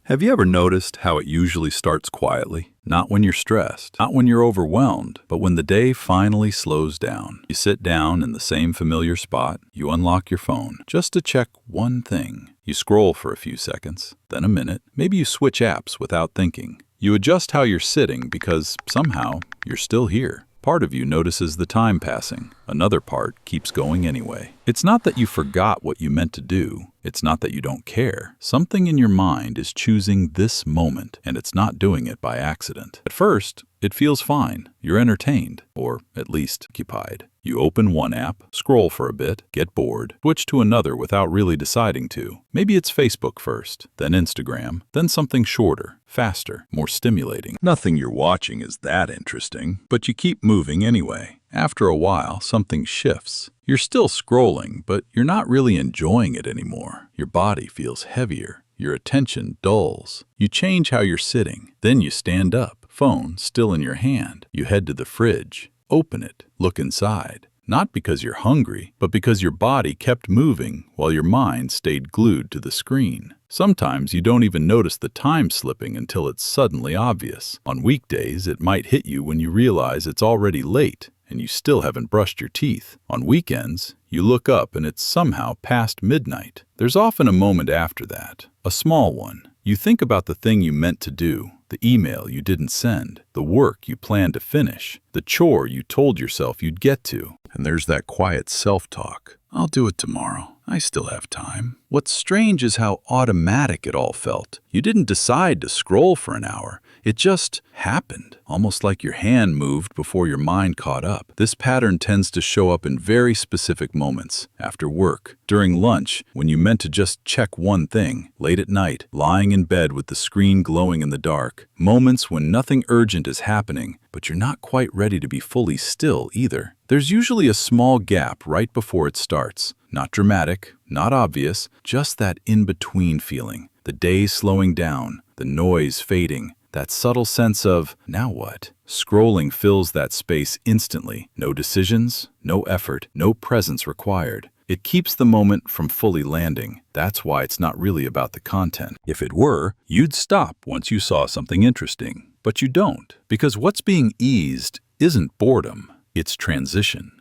Have you ever noticed how it usually starts quietly? Not when you're stressed, not when you're overwhelmed, but when the day finally slows down. You sit down in the same familiar spot, you unlock your phone, just to check one thing. You scroll for a few seconds, then a minute, maybe you switch apps without thinking. You adjust how you're sitting because somehow you're still here. Part of you notices the time passing. Another part keeps going anyway. It's not that you forgot what you meant to do. It's not that you don't care. Something in your mind is choosing this moment, and it's not doing it by accident. At first, it feels fine. You're entertained, or at least occupied. You open one app, scroll for a bit, get bored, switch to another without really deciding to. Maybe it's Facebook first, then Instagram, then something shorter, faster, more stimulating. Nothing you're watching is that interesting, but you keep moving anyway. After a while, something shifts. You're still scrolling, but you're not really enjoying it anymore. Your body feels heavier. Your attention dulls. You change how you're sitting. Then you stand up, phone still in your hand. You head to the fridge, open it, look inside. Not because you're hungry, but because your body kept moving while your mind stayed glued to the screen. Sometimes you don't even notice the time slipping until it's suddenly obvious. On weekdays, it might hit you when you realize it's already late and you still haven't brushed your teeth. On weekends, you look up and it's somehow past midnight. There's often a moment after that, a small one. You think about the thing you meant to do, the email you didn't send, the work you planned to finish, the chore you told yourself you'd get to. And there's that quiet self-talk. I'll do it tomorrow. I still have time. What's strange is how automatic it all felt. You didn't decide to scroll for an hour. It just happened, almost like your hand moved before your mind caught up. This pattern tends to show up in very specific moments. After work, during lunch, when you meant to just check one thing, late at night, lying in bed with the screen glowing in the dark. Moments when nothing urgent is happening, but you're not quite ready to be fully still either. There's usually a small gap right before it starts. Not dramatic, not obvious, just that in-between feeling. The day slowing down, the noise fading, that subtle sense of, now what? Scrolling fills that space instantly. No decisions, no effort, no presence required. It keeps the moment from fully landing. That's why it's not really about the content. If it were, you'd stop once you saw something interesting. But you don't, because what's being eased isn't boredom, it's transition.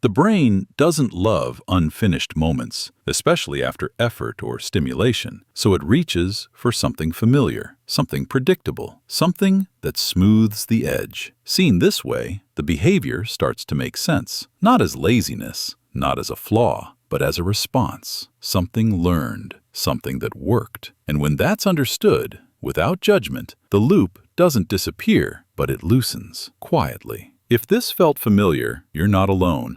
The brain doesn't love unfinished moments, especially after effort or stimulation, so it reaches for something familiar, something predictable, something that smooths the edge. Seen this way, the behavior starts to make sense, not as laziness, not as a flaw, but as a response, something learned, something that worked. And when that's understood, without judgment, the loop doesn't disappear, but it loosens quietly. If this felt familiar, you're not alone.